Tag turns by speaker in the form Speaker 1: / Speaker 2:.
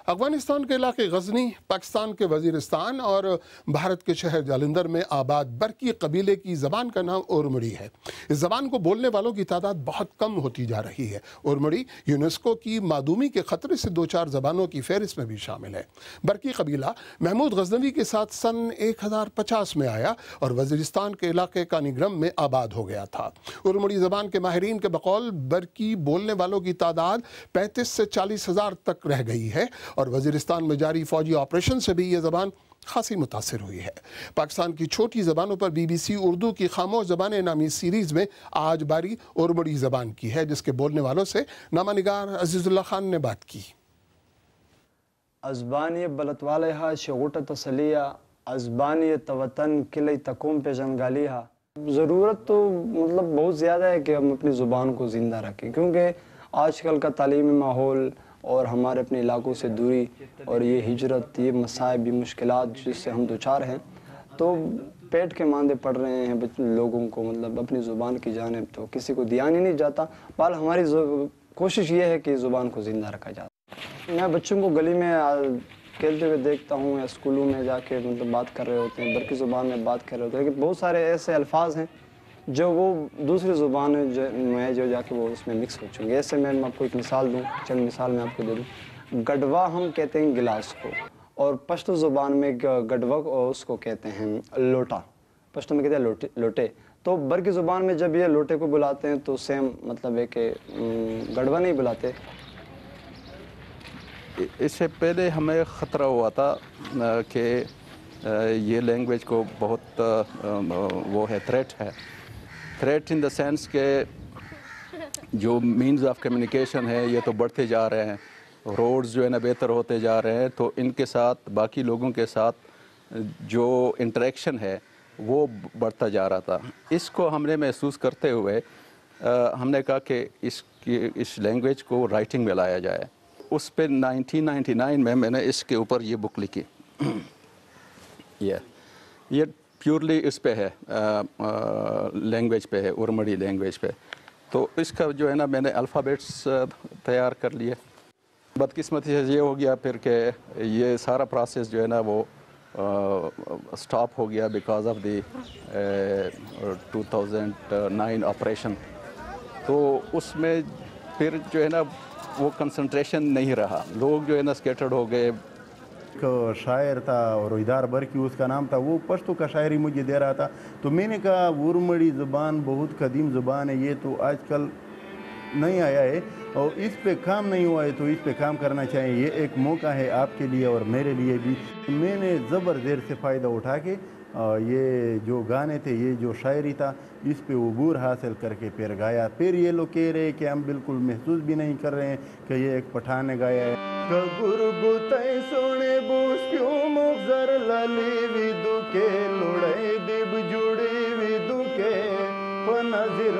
Speaker 1: افغانستان کے علاقے غزنی، پاکستان کے وزیرستان اور بھارت کے شہر جالندھر میں آباد برکی قبیلے کی زبان کا نام اورمڑی ہے۔ اس زبان کو بولنے والوں کی تعداد بہت کم ہوتی جا رہی ہے۔ اورمڑی یونیسکو کی معدومی کے خطرے سے 2-4 زبانوں کی فہرست میں بھی شامل ہے۔ برکی قبیلہ محمود غزنوی کے ساتھ سن 1050 میں آیا اور وزیرستان کے علاقے کانیگرم میں آباد ہو گیا تھا۔ اورمڑی زبان کے ماہرین کے بقول برکی بولنے والوں کی تعداد 35 سے 40 ہزار تک رہ گئی ہے اور وزیرستان میں جاری فوجی آپریشن سے بھی یہ زبان خاصی متاثر ہوئی ہے۔ پاکستان کی چھوٹی زبانوں پر BBC اردو کی خاموش زبانیں نامی سیریز میں آج باری اورمڑی زبان کی ہے، جس کے بولنے والوں سے نامہ نگار عزیز اللہ خان نے بات کی۔
Speaker 2: ازبانی بلتوالها شغوٹ تسلیہ ازبانی توطن کلی تکوم پہ جنگالیہ۔ ضرورت تو بہت زیادہ ہے کہ ہم اپنی زبان کو زندہ رکھیں، کیونکہ آج کل کا تعلیمی ماحول اور ہمارے اپنے علاقوں سے دوری اور یہ ہجرت، یہ مصائب، یہ مشکلات جس سے ہم دوچار ہیں، تو پیٹ کے ماندے پڑ رہے ہیں لوگوں کو اپنی زبان کی جانب تو کسی کو دھیان ہی نہیں جاتا۔ بہرحال ہماری کوشش یہ ہے کہ زبان کو زندہ رکھا جاتا۔ میں بچوں کو گلی میں کھیلتے ہوئے دیکھتا ہوں یا اسکولوں میں جا کے بات کر رہے ہوتے ہیں، برقی زبان میں بات کر رہے ہوتے ہیں، لیکن بہت سارے ایسے الفاظ ہیں جو وہ دوسری زبان میں جو جا کے وہ اس میں مکس ہو چکے ہیں۔ ایسے میں آپ کو ایک مثال دوں، چند مثال میں آپ کو دے دوں۔ گڈوا ہم کہتے ہیں گلاس کو، اور پشتو زبان میں گڈوا اس کو کہتے ہیں لوٹا، پشتو میں کہتے ہیں لوٹے۔ تو برقی زبان میں جب یہ لوٹے کو بلاتے ہیں تو سیم مطلب ہے کہ گڈوا نہیں بلاتے۔
Speaker 3: اس سے پہلے ہمیں خطرہ ہوا تھا کہ یہ لینگویج کو بہت وہ ہے تھریٹ ہے، تھریٹ ان دا سینس کہ جو مینز آف کمیونیکیشن ہے یہ تو بڑھتے جا رہے ہیں، روڈز جو ہے نا بہتر ہوتے جا رہے ہیں، تو ان کے ساتھ باقی لوگوں کے ساتھ جو انٹریکشن ہے وہ بڑھتا جا رہا تھا۔ اس کو ہم نے محسوس کرتے ہوئے ہم نے کہا کہ اس لینگویج کو رائٹنگ میں لایا جائے۔ اس پہ 1999 میں نے اس کے اوپر یہ بک لکھی۔ یہ پیورلی اس پہ ہے، لینگویج پہ ہے، اورمڑی لینگویج پہ۔ تو اس کا جو ہے نا میں نے الفابیٹس تیار کر لیے۔ بدقسمتی سے یہ ہو گیا پھر کہ یہ سارا پروسیس جو ہے نا وہ سٹاپ ہو گیا بیکاز آف دی 2009 آپریشن۔ تو اس میں پھر جو ہے نا وہ کنسنٹریشن نہیں رہا، لوگ جو ہے نا سکیٹرڈ ہو گئے۔
Speaker 4: شاعر تھا اور ادار برکی اس کا نام تھا، وہ پشتو کا شاعری مجھے دے رہا تھا، تو میں نے کہا اورمڑی زبان بہت قدیم زبان ہے، یہ تو آج کل نہیں آیا ہے اور اس پہ کام نہیں ہوا ہے، تو اس پہ کام کرنا چاہیے۔ یہ ایک موقع ہے آپ کے لیے اور میرے لیے بھی۔ میں نے زبر زیر سے فائدہ اٹھا کے یہ جو گانے تھے، یہ جو شاعری تھا، اس پہ عبور حاصل کر کے پھر گایا۔ پھر یہ لوگ کہہ رہے کہ ہم بالکل محسوس بھی نہیں کر رہے ہیں کہ یہ ایک پٹھان نے گایا ہے۔ گربتائی سونے بوس کیوں مغزر لالی وی دکے لڑائی دیب جوڑی وی دکے پنظر